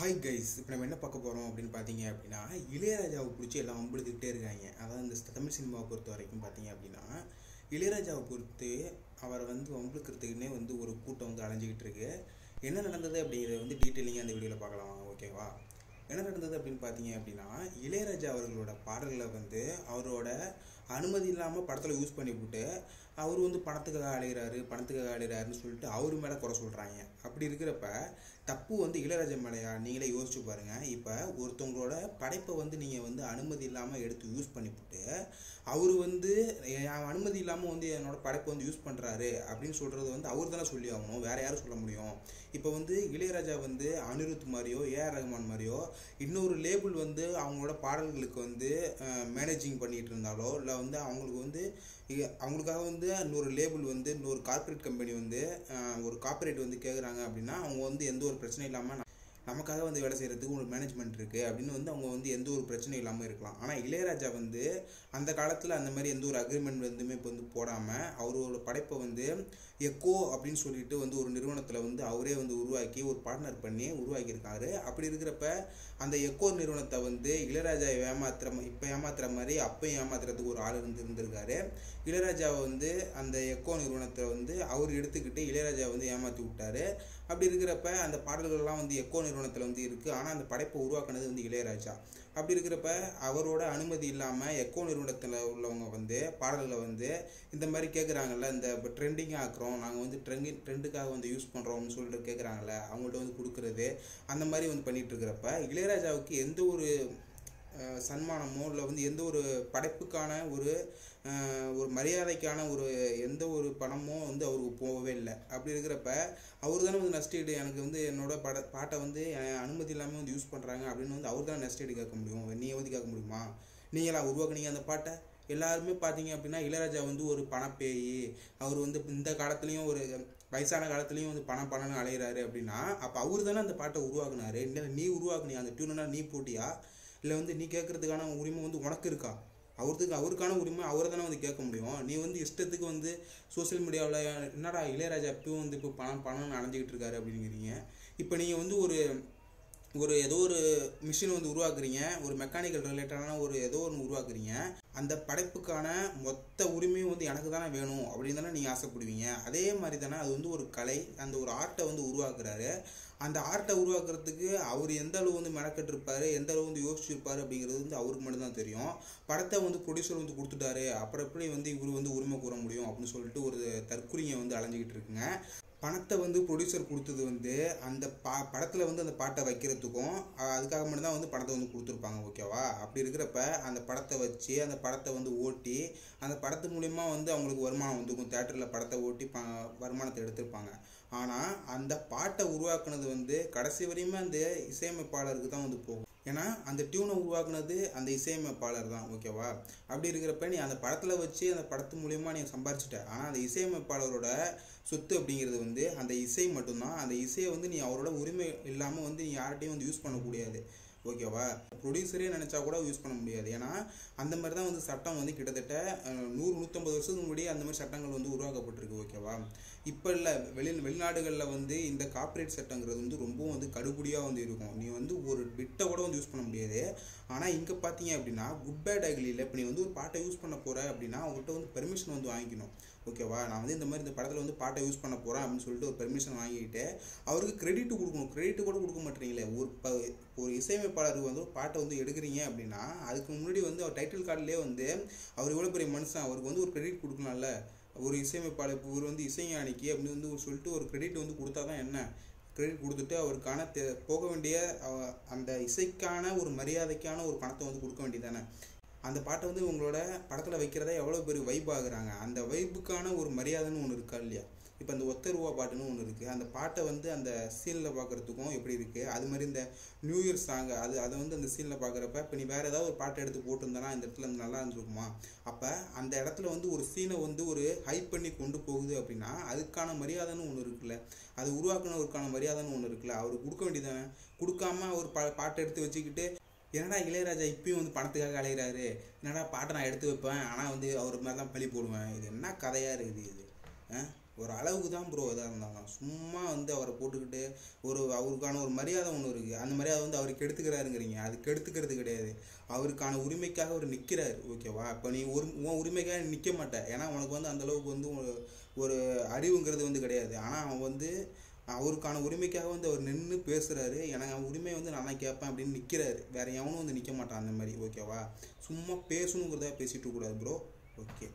Hi guys, இப்போ நம்ம என்ன பார்க்க போகிறோம் அப்படின்னு பார்த்தீங்க அப்படின்னா, இளையராஜாவை பிடிச்சி எல்லாம் வம்பிழுத்துக்கிட்டே இருக்காங்க. அதாவது இந்த தமிழ் சினிமாவை பொறுத்த வரைக்கும் பார்த்தீங்க அப்படின்னா, இளையராஜாவை பொறுத்து அவரை வம்பிழுக்கிறதுக்குன்னே ஒரு கூட்டம் அலைஞ்சிக்கிட்டு இருக்கு. என்ன நடந்தது அப்படிங்கிறத டீட்டெயிலிங்காக அந்த வீடியோவில் பார்க்கலாம், ஓகேவா? என்ன நடந்தது அப்படின்னு பார்த்தீங்க அப்படின்னா, இளையராஜா அவர்களோட பாடல்களை அவரோட அனுமதி இல்லாமல் படத்தில் யூஸ் பண்ணிவிட்டு அவர் பணத்துக்காக அலைகிறாருன்னு சொல்லிட்டு அவர் மேலே குறை சொல்கிறாங்க. அப்படி இருக்கிறப்ப தப்பு இளையராஜா மேலேயா? நீங்களே யோசிச்சு பாருங்கள். இப்போ ஒருத்தவங்களோட படைப்பை நீங்கள் அனுமதி இல்லாமல் எடுத்து யூஸ் பண்ணிவிட்டு அவர் அனுமதி இல்லாமல் என்னோட படைப்பை யூஸ் பண்ணுறாரு அப்படின்னு சொல்கிறது அவர் தானே சொல்லி ஆகணும், வேறு யாரும் சொல்ல முடியும்? இப்போ இளையராஜா அனிருத் மாதிரியோ ஏஆர் ரஹ்மான் மாதிரியோ இன்னொரு லேபிள் அவங்களோட பாடல்களுக்கு மேனேஜிங் பண்ணிகிட்டு இருந்தாலோ இல்லை அவங்களுக்காக இன்னொரு லேபிள் இன்னொரு கார்ப்பரேட் கம்பெனி ஒரு கார்ப்பரேட் கேட்குறாங்க அப்படின்னா அவங்க எந்த ஒரு பிரச்சனையும் இல்லாமல் நமக்காக வேலை செய்கிறதுக்கு ஒரு மேனேஜ்மெண்ட் இருக்குது அப்படின்னு அவங்க எந்த ஒரு பிரச்சனையும் இல்லாமல் இருக்கலாம். ஆனால் இளையராஜா அந்த காலத்தில் அந்த மாதிரி எந்த ஒரு அக்ரிமெண்ட் இப்போ போடாமல் அவரோட படைப்பை எக்கோ அப்படின்னு சொல்லிட்டு ஒரு நிறுவனத்தில் அவரே உருவாக்கி ஒரு பார்ட்னர் பண்ணி உருவாக்கியிருக்காரு. அப்படி இருக்கிறப்ப அந்த எக்கோ நிறுவனத்தை இளையராஜா ஏமாத்துற மாதிரி அப்பையும் ஏமாத்துறதுக்கு ஒரு ஆள் இருந்திருக்காரு. இளையராஜாவை அந்த எக்கோ நிறுவனத்தை அவர் எடுத்துக்கிட்டு இளையராஜா ஏமாற்றி விட்டாரு. அப்படி இருக்கிறப்ப அந்த பாடல்கள்லாம் எக்கோ நிறுவனத்தில் இருக்குது. ஆனால் அந்த படைப்பை உருவாக்குனது இளையராஜா. அப்படி இருக்கிறப்ப அவரோட அனுமதி இல்லாமல் எக்கோ நிறுவனத்தில் உள்ளவங்க பாடல்களை இந்த மாதிரி கேட்குறாங்கல்ல, இந்த இப்போ ட்ரெண்டிங்காக ஆக்குறோம் நாங்கள் ட்ரெண்டுக்காக யூஸ் பண்ணுறோம்னு சொல்லிட்டு கேட்குறாங்கல்ல, அவங்கள்ட்ட கொடுக்குறது அந்த மாதிரி பண்ணிகிட்டு இருக்கிறப்ப இளையராஜாவுக்கு எந்த ஒரு சன்மானமோ இல்லை எந்த ஒரு படைப்புக்கான ஒரு மரியாதைக்கான எந்த ஒரு பணமோ அவருக்கு போகவே இல்லை. அப்படி இருக்கிறப்ப அவர் தானே நஷ்டீடு, எனக்கு என்னோட பாட்டை அனுமதி இல்லாமல் யூஸ் பண்ணுறாங்க அப்படின்னு அவர் தானே நஷ்டீடு கேட்க முடியும். நீங்கள் கேட்க முடியுமா? நீங்களா உருவாக்குனீங்க அந்த பாட்டை? எல்லாருமே பார்த்தீங்க அப்படின்னா இளையராஜா ஒரு பணப்பேய், அவர் இந்த காலத்துலேயும் ஒரு வயசான காலத்துலேயும் பணம்னு அலையிறாரு அப்படின்னா அப்போ அவர் தானே அந்த பாட்டை உருவாக்குனாரு. இல்லை நீ உருவாக்குனியா? அந்த டியூனா நீ போட்டியா? இல்லை நீ கேட்குறதுக்கான உரிமை உனக்கு இருக்கா? அவருக்கான உரிமை அவரை தானே கேட்க முடியும். நீ இஷ்டத்துக்கு சோசியல் மீடியாவில் என்னடா இளையராஜா எப்பயும் இப்போ பணம்னு அலைஞ்சிக்கிட்டு இருக்காரு அப்படிங்கிறீங்க. இப்போ நீங்கள் ஒரு ஏதோ ஒரு மிஷின் உருவாக்குறீங்க, ஒரு மெக்கானிக்கல் ரிலேட்டடான ஏதோ ஒன்று உருவாக்குறீங்க. அந்த படைப்புக்கான மொத்த உரிமையும் எனக்கு தானே வேணும் அப்படின்னு தானே நீங்கள் ஆசைப்படுவீங்க. அதே மாதிரி தானே அது ஒரு கலை, அந்த ஒரு ஆர்ட்டை உருவாக்குறாரு. அந்த ஆர்ட்டை உருவாக்குறதுக்கு அவர் எந்த அளவு மெனக்கெட்டு இருப்பார், எந்த அளவு யோசிச்சிருப்பார் அப்படிங்கிறது அவருக்கு மட்டும்தான் தெரியும். படத்தை ப்ரொடியூசர் கொடுத்துட்டாரு, அப்புறம் எப்படி இவர் உரிமை கூற முடியும் அப்படின்னு சொல்லிட்டு ஒரு தற்குறியை அலைஞ்சிக்கிட்டு இருக்குங்க. பணத்தை ப்ரொடியூசர் கொடுத்தது அந்த படத்தில் அந்த பாட்டை வைக்கிறதுக்கும் அதுக்காக மட்டும்தான் பணத்தை கொடுத்துருப்பாங்க, ஓகேவா? அப்படி இருக்கிறப்ப அந்த படத்தை வச்சு அந்த படத்தை ஓட்டி அந்த படத்து மூலிமா அவங்களுக்கு வருமானம் வந்துருக்கும். தேட்டரில் படத்தை ஓட்டி வருமானத்தை எடுத்திருப்பாங்க. ஆனால் அந்த பாட்டை உருவாக்குனது கடைசி வரையுமே அந்த இசையமைப்பாளருக்கு தான் போகும். ஏன்னா அந்த டியூனை உருவாக்குனது அந்த இசையமைப்பாளர் தான், ஓகேவா? அப்படி இருக்கிறப்ப நீ அந்த படத்தில் வச்சு அந்த படத்து மூலிமா நீ சம்பாரிச்சிட்ட. ஆனால் அந்த இசையமைப்பாளரோட சொத்து அப்படிங்கிறது அந்த இசை மட்டும்தான். அந்த இசையை நீ அவரோட உரிமை இல்லாமல் நீ யார்கிட்டையும் யூஸ் பண்ணக்கூடாது, ஓகேவா? ப்ரொடியூசரே நினச்சா கூட யூஸ் பண்ண முடியாது. ஏன்னா அந்த மாதிரி தான் சட்டம் கிட்டத்தட்ட 100-150 வருஷத்துக்கு முன்னாடி அந்த மாதிரி சட்டங்கள் உருவாக்கப்பட்டிருக்கு, ஓகேவா? இப்போ இல்லை, வெளிநாடுகளில் இந்த கார்ப்பரேட் சட்டங்கிறது ரொம்பவும் கடுபடியாக இருக்கும். நீ ஒரு பிட்டை கூட யூஸ் பண்ண முடியாது. ஆனால் இங்கே பார்த்தீங்க அப்படின்னா குட் பேட் அக்லியில் இப்போ நீ ஒரு பாட்டை யூஸ் பண்ண போகிற அப்படின்னா அவங்கள்ட்ட பெர்மிஷன் வாங்கிக்கணும், ஓகேவா? நான் இந்த மாதிரி இந்த படத்தில் பாட்டை யூஸ் பண்ண போகிறேன் அப்படின்னு சொல்லிட்டு ஒரு பெர்மிஷன் வாங்கிக்கிட்டு அவருக்கு கிரெடிட் கொடுக்கணும். கிரெடிட் கூட கொடுக்க மாட்டீங்களே. ஒரு இசையமைப்பாளருக்கு பாட்டை எடுக்கிறீங்க அப்படின்னா அதுக்கு முன்னாடி அவர் டைட்டில் கார்டிலே அவர் எவ்வளோ பெரிய மனுஷன், அவருக்கு ஒரு கிரெடிட் கொடுக்கணும்ல. ஒரு இசையமைப்பாளர் இவர் இசைஞானிக்கு அப்படின்னு சொல்லிட்டு ஒரு கிரெடிட் கொடுத்தா தான் என்ன, கிரெடிட் கொடுத்துட்டு அவருக்கான போக வேண்டிய அந்த இசைக்கான ஒரு மரியாதைக்கான ஒரு பணத்தை கொடுக்க வேண்டியதானே. அந்த பாட்டை உங்களோட படத்தில் வைக்கிறதா எவ்வளோ பேர் வைப் ஆகுறாங்க. அந்த வைப்புக்கான ஒரு மரியாதைன்னு ஒன்று இருக்கா இல்லையா? இப்போ அந்த ஒத்த ரூபா பாட்டுன்னு ஒன்று இருக்குது. அந்த பாட்டை அந்த சீனில் பார்க்குறதுக்கும் எப்படி இருக்குது, அது மாதிரி இந்த நியூ இயர் சாங் அதை அந்த சீனில் பார்க்குறப்ப இப்போ நீ வேறு ஏதாவது ஒரு பாட்டை எடுத்து போட்டிருந்தனா இந்த இடத்துல நல்லா இருந்துருக்குமா? அப்போ அந்த இடத்துல ஒரு சீனை ஒரு ஹைப் பண்ணி கொண்டு போகுது அப்படின்னா அதுக்கான மரியாதைன்னு ஒன்று இருக்குல்ல, அது உருவாக்குனவருக்கான மரியாதைன்னு ஒன்று இருக்குல்ல, அவருக்கு கொடுக்க வேண்டியதானே. கொடுக்காம ஒரு பாட்டை எடுத்து வச்சுக்கிட்டு என்னடா இளையராஜா இப்பயும் பணத்துக்காக அலைகிறாரு, என்னடா பாட்டை நான் எடுத்து வைப்பேன் ஆனால் அவர் மாதிரி தான் பழி போடுவேன், இது என்ன கதையாக இருக்குது இது? ஒரு அளவுக்கு தான் ப்ரோ எதாக இருந்தாலும். சும்மா வந்து அவரை போட்டுக்கிட்டு அவருக்கான ஒரு மரியாதை ஒன்று இருக்குது. அந்த மரியாதை வந்து அவருக்கு எடுத்துக்கிறாருங்கிறீங்க. அது கெடுத்துக்கிறது கிடையாது. அவருக்கான உரிமைக்காக அவர் நிற்கிறாரு. ஓகேவா? இப்போ நீ உன் உரிமைக்காக நிற்க மாட்டேன். ஏன்னா உனக்கு வந்து அந்தளவுக்கு வந்து ஒரு அறிவுங்கிறது வந்து கிடையாது. ஆனால் அவன் வந்து அவருக்கான உரிமைக்காக வந்து அவர் நின்று பேசுகிறாரு. எனக்கு அவன் உரிமை வந்து நான் கேட்பேன் அப்படின்னு நிற்கிறாரு. வேறு எவனும் வந்து நிற்க மாட்டான் அந்த மாதிரி. ஓகேவா? சும்மா பேசணுங்கிறத பேசிட்டு கூடாது ப்ரோ. ஓகே.